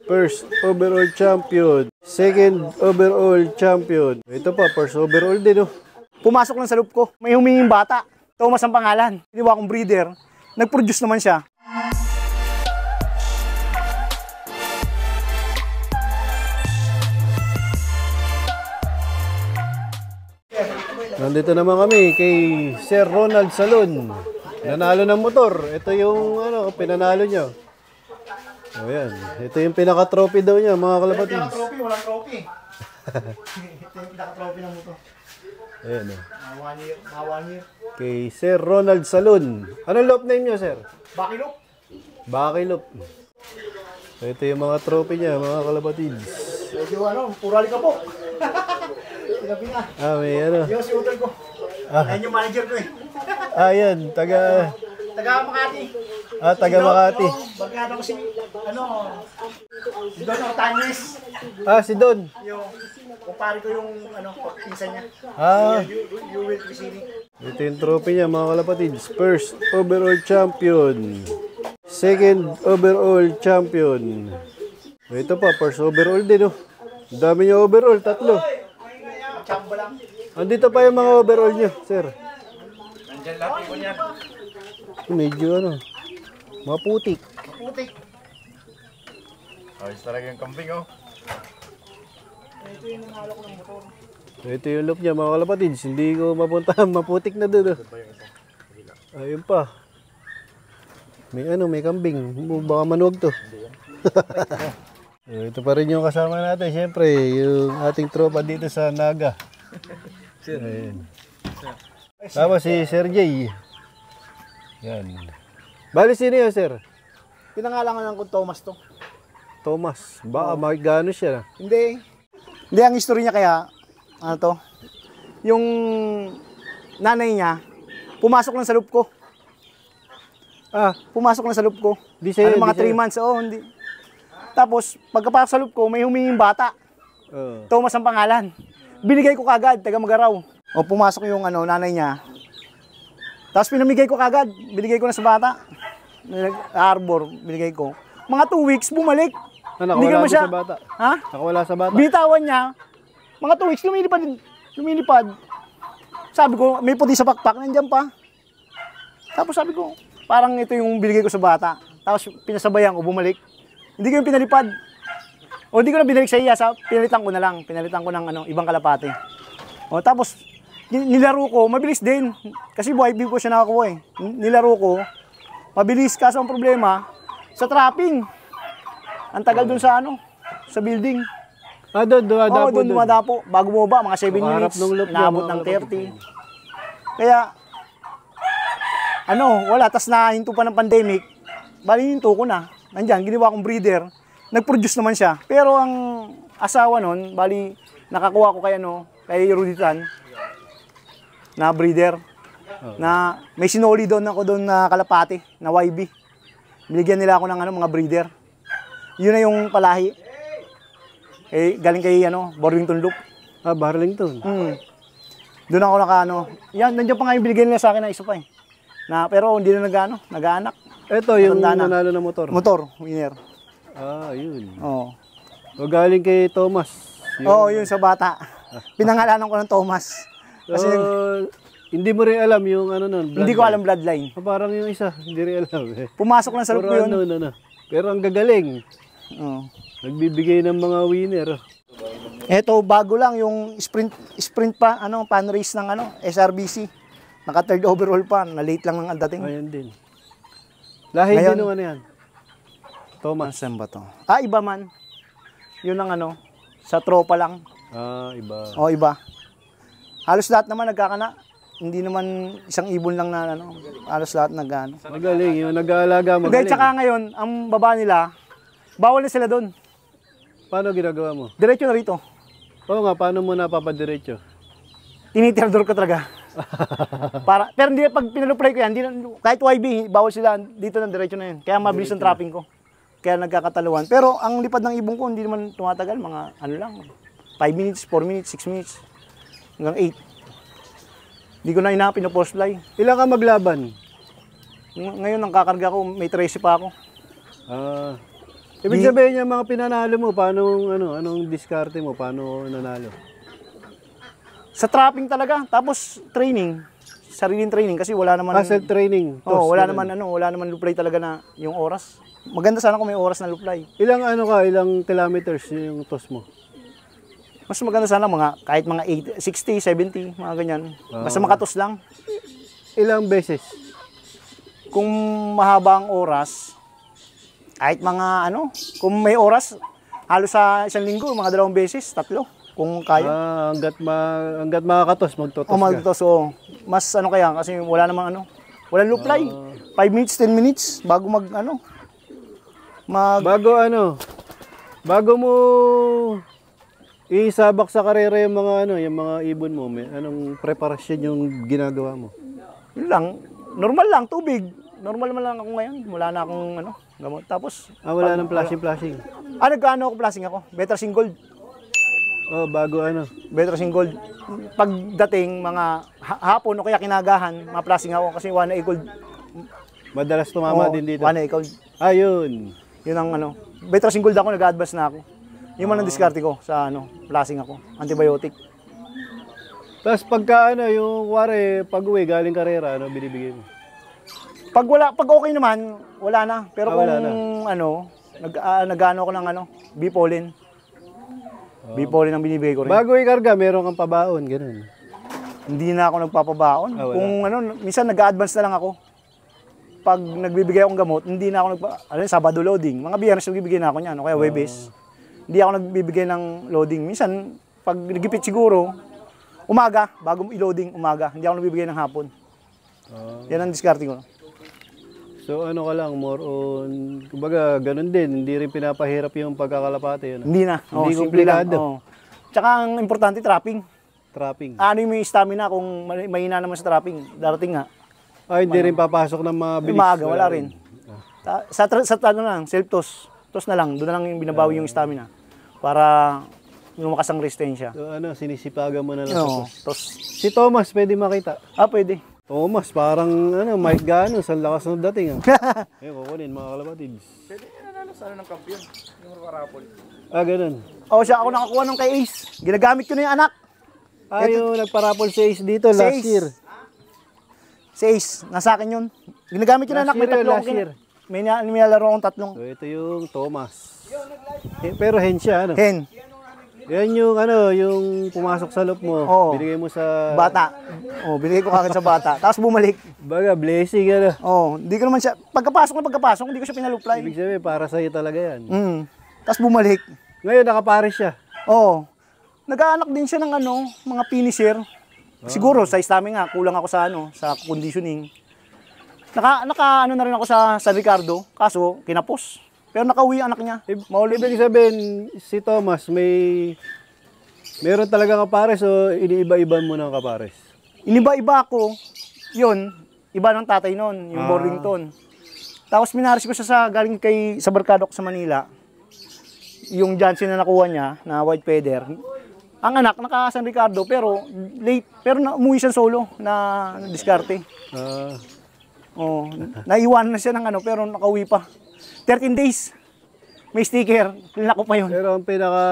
First overall champion. Second overall champion. Ito pa, first overall din, oh. Pumasok lang sa loob ko. May huminging bata. Thomas ang pangalan. Ginawa akong breeder. Nag-produce naman siya. Nandito naman kami kay Sir Ronald Salon. Nanalo ng motor. Ito yung pinanalo niya. O yan. Ito yung pinaka-trophy daw niya, mga kalapatids. Pinaka-trophy, walang trophy. Ito yung pinaka-trophy ng motor. Ayan o. 1 year. Kay Sir Ronald Salon. Anong loop name niyo, sir? Bucky Loop. Bucky Loop. So, ito yung mga trophy niya, mga kalapatids. Medyo puro alikabok. Sinabi nga. May ano. Yung si Utol ko. Ayan yung manager ko eh. Yan. Taga Makati. Taga Makati. Bagkada ko si Don Ortanes. Si Don. Yung kumpare ko yung pinsan niya. You will receive. Ito yung trophy niya, mga kalapatids. First overall champion. Second overall champion. Ito pa, first overall din, oh. Ang dami niya overall, 3. Chamba lang. Andito pa yung mga overall niyo, sir. Nandiyan lahat ko niyan. Medyo maputik. Maputik. Ayos talaga yung kambing, oh. Ito yung nanalo ko ng motor. Ito yung loop niya, mga kalapatids. Hindi ko mapunta, maputik na doon. Ayun pa. May kambing. Baka manuwag to. Ito pa rin yung kasama natin. Siyempre, yung ating tropa dito sa Naga. Ayan. Tapos si Sir Jay. Yan. Bali, sino yun, sir? Pinangalangan ko Thomas to. Thomas. Baka magano siya. Hindi. Hindi, ang history niya kaya, yung nanay niya, pumasok lang sa loob ko. Pumasok lang sa loob ko. Di sa'yo, mga 3 months, hindi. Tapos, pagkapasok sa loob ko, may huminging bata. Thomas ang pangalan. Binigay ko kagad, taga Magaraw. Pumasok yung nanay niya. Tapos pinamigay ko kagad, binigay ko na sa bata. Arbor, binigay ko. Mga 2 weeks, bumalik. Nakawala sa bata? Nakawala sa bata? Bitawan niya. Mga 2 weeks, lumilipad. Sabi ko, may puti sa pakpak, nandiyan pa. Tapos sabi ko, parang ito yung binigay ko sa bata. Tapos pinasabayan ko, bumalik. Hindi ko yung pinalipad. Hindi ko na binalik sa iya, pinalitan ko na lang. Pinalitan ko ng ibang kalapate. Tapos, nilaro ko, mabilis din. Kasi buhay ko siya nakakuha eh. Nilaro ko, mabilis. Kaso ang problema, sa trapping. Ang tagal dun sa building. Doon dumadapo. Doon dumadapo. Bago mo ba, mga 7 minutes. Inaabot ng 30. Kaya, wala. Tas nahinto pa ng pandemic. Bali, hinto ko na. Nandiyan, ginawa kong breeder. Nag-produce naman siya. Pero ang asawa nun, bali, nakakuha ko kay Ruditan, na breeder. Na may sinoli doon ako doon na kalapati, na YB. Binigyan nila ako ng mga breeder. Yun na yung palahi. Galing kay Burlington Loop. Burlington. Doon ako yan, nandiyan pa nga yung binigyan nila sa akin na isa pa eh. Pero hindi na nag-aanak. Ito yung nanalo na motor. Motor, winner. Yun. Oo. Galing kay Thomas. Yun sa bata. Pinangalanan ko ng Thomas. Kasi hindi mo rin alam yung nun. Hindi ko alam bloodline. Parang yung isa, hindi rin alam eh. Pumasok lang sa loob ko yun. Pero ang gagaling. Nagbibigay ng mga winner. Ito, bago lang yung sprint pa, fan race ng SRBC. Naka 3rd overall pa, na late lang ang dating. Ayan din. Lahi din naman yan. Thomas. Saan ba to? Iba man. Yun ang sa tropa lang. Iba. Iba. Halos lahat naman nagkakana. Hindi naman isang ibon lang na halos lahat Magaling, yung nag-aalaga magaling. Dahil tsaka ngayon, ang baba nila, bawal na sila doon. Paano ginagawa mo? Diretso na rito. Oo nga, paano mo napapadiretso? Tinitirador ko talaga. Pero hindi, pag pinaluplay ko yan, kahit YB, bawal sila dito ng diretso na yun. Kaya mabilis ang trapping ko. Kaya nagkakataluan. Pero ang lipad ng ibon ko, hindi naman tumatagal. Mga lang, 5 minutes, 4 minutes, 6 minutes. Hanggang 8. Hindi ko na pinapost fly. Ilan ka maglaban? Ngayon, ang kakarga ko, may 13 pa ako. Ibig sabihin yung mga pinanalo mo, paano, anong diskarte mo, paano nanalo? Sa trapping talaga, tapos training. Sariling training kasi wala naman Self-training. wala naman luplay talaga na yung oras. Maganda sana kung may oras na luplay. Ilang kilometers yung toss mo? Mas maganda sana kahit mga 60, 70, mga ganyan. Basta makatos lang. Ilang beses? Kung mahaba ang oras, kahit mga kung may oras, halos sa isang linggo, mga 2 beses, 3, kung kaya. Hanggat makakatos, magtotos ka. Magtotos, oo. Mas kaya, kasi wala namang walang luplay. 5 minutes, 10 minutes, bago bago mo isabak sa karera yung mga ibon mo, anong preparasyon yung ginagawa mo? Yun lang, normal lang, tubig. Normal naman lang ako ngayon. Wala na akong gamot. Tapos, wala nang flashing. Nagkano ako flashing ako? Better Gold. Oh, bago Better Gold. Pagdating mga hapon o kaya kinagahan, ma-flashing ako kasi 1A Gold. Madalas tumama din dito. 1A Gold. Yun. Yun ang Better Gold ako, nag-advance na ako. Yung man ang diskarte ko sa flashing ako. Antibiotic. Tapos pagka yung pag uwi galing karera, binibigay mo? Pag okay naman, wala na. Pero kung nag-ano ako ng B-pollen. B-pollen ang binibigay ko rin. Bago ikarga, meron kang pabaon, ganun. Hindi na ako nagpapabaon. Kung minsan nag-advance na lang ako. Pag nagbibigay akong gamot, hindi na ako Sabado loading. Mga Biyernes nagbibigay na ako niyan, o kaya Webes. Hindi ako nagbibigay ng loading. Minsan, pag nagipit siguro, umaga, bago i-loading, umaga. Hindi ako nagbibigay ng hapon. Yan ang diskarte ko. So ka lang, more on, kumbaga ganun din, hindi rin pinapahirap yung pagkakalapate. Hindi na. Hindi komplikado. Tsaka ang importante, trapping. Trapping. Ano yung stamina kung mahina naman sa trapping, darating nga. Hindi rin papasok ng mga bilis. Umaga, wala rin. Sa self-toss. Toss na lang, doon na lang yung binabawi yung stamina. Para lumakas ang resistensya. So sinisipagan mo na lang sa toss. Si Thomas, pwede makita? Pwede. Thomas, parang Mike Gano, sa lakas ng dating. Ayun, kukunin mga kalapatids. Pwede nanalo sana ng kampiyon, yung parapol. Ganun. Siya ako nakakuha nung kay Ace. Ginagamit ko na yung anak. Yung nagparapol si Ace dito last year. Si Ace, nasa akin yun. Ginagamit ko na anak, may Last year. May nilalaro akong 3. So ito yung Thomas. Pero hen siya, Hen. Yan yung yung pumasok sa loop mo, binigay mo sa bata. Binigay ko kagad sa bata. Tapos bumalik. Baga, blessing hindi ko naman siya, pagkapasok, hindi ko siya pinaluplay. Ibig sabihin, para sa'yo talaga yan. Tapos bumalik. Ngayon, nakapares siya. Nag-aanak din siya ng mga finisher. Siguro, sa stamina, kulang ako sa conditioning. Naka na rin ako sa San Ricardo, kaso kinapos. Pero nakauwi ang anak niya. Ibig sabihin, si Thomas, meron talaga kapares o iniiba-iba mo ng kapares? Iniba-iba ako. Yun, iba ng tatay noon, yung Borlington. Tapos minaris ko siya galing sa barkado ko sa Manila. Yung Johnson na nakuha niya, na white feather. Ang anak, naka San Ricardo, pero late. Pero umuwi siya solo na diskarte. Naiwan na siya ng pero nakauwi pa. 13 days. May sticker. Klinak ko pa yun. Pero ang pinaka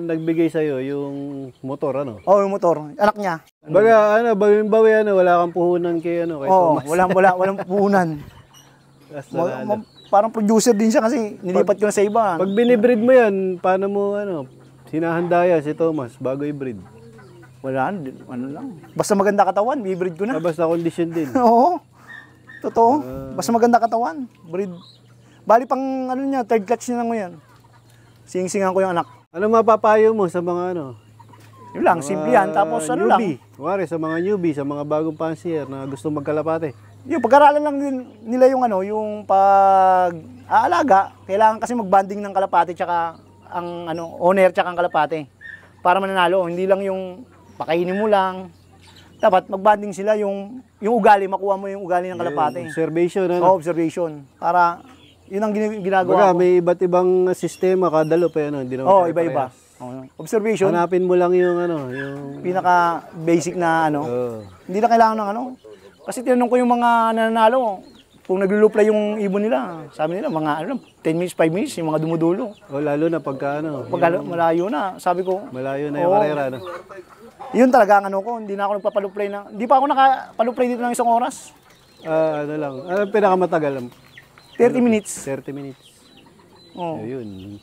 nagbigay sa'yo, yung motor, yung motor. Anak niya. Baga, bawi-bawi, wala kang puhunan kay Thomas. Walang puhunan. Parang producer din siya kasi nilipat ko na sa iba. Pag binibreed mo yan, paano mo, sinahanda yan si Thomas bago i-breed? Wala, lang. Basta maganda katawan, i-breed ko na. Basta condition din. Oo. Totoo. Basta maganda katawan, breed. Bali pang niya, third clutch niya lang mo yan. Sing-singan ko yung anak. Ano mapapayo mo sa mga Yun lang, simple yan. Tapos newbie. Kuwari sa mga newbie, sa mga bagong pansier na gusto magkalapate. Yung pag-aralan lang din nila yung yung pag-aalaga. Kailangan kasi mag-banding ng kalapate tsaka ang owner tsaka ang kalapate. Para mananalo, hindi lang yung pakainin mo lang. Dapat mag-banding sila yung ugali, makuha mo yung ugali ng kalapate. Observation, observation. Para yun ang ginagawa ko. May iba't ibang sistema kada loop, hindi naman iba-iba. Observation. Hanapin mo lang yung yung pinaka basic na Hindi na kailangan ng Kasi tinanong ko yung mga nananalo, kung naglo-play yung ibon nila, sabi nila, mga ano, 10 minutes, 5 minutes, yung mga dumudulo. O lalo na pagka ano, Pag malayo na, sabi ko, malayo na yung Oo. karera. No? yun talaga ang ano ko, hindi na ako nagpapaluplay na, hindi pa ako nakapaluplay dito ng isang oras. Ano lang, ano pinakamatagal? 30 minutes. 30 minutes. Oh. Ayun.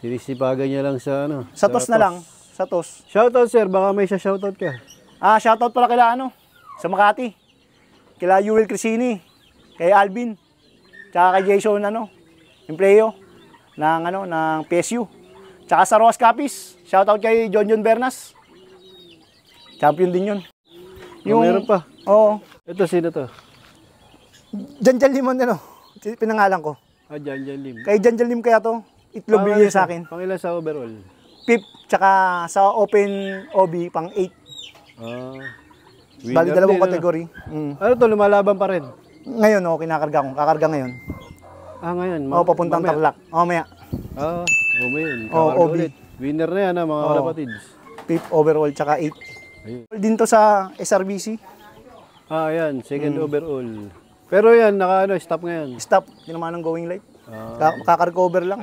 Sinisipagan niya lang sa ano. Sa tos na lang, sa tos. Shoutout sir, baka may shoutout ka. Shoutout pala kila ano, sa Makati. Kila Yuel Crisini, kay Alvin, tsaka kay Jason empleo ng PSU. Tsaka sa Roas Capis, shoutout kay John Bernas. Champion din yun. Meron pa. Oo. Ito, sino to? Janjan Limon pinangalan ko. Jan Lim. Kay Janjan Lim kaya to, itlog bigay sa akin. Pangilan sa overall? Pip, tsaka sa Open OB, pang 8. Bali dalawang kategory. Ano to, lumalaban pa rin? Ngayon, kinakarga ko. Kakarga ngayon. Ngayon. Papuntang Tarlac. Mamaya. Ngayon. OB. Ulit. Winner na yan, mga kalapatids. Pip overall, tsaka 8. Ayun. Din to sa SRBC. Yan. Second overall. Pero yan, stop ngayon. Stop. Hindi naman ang going light. Kakarga over lang.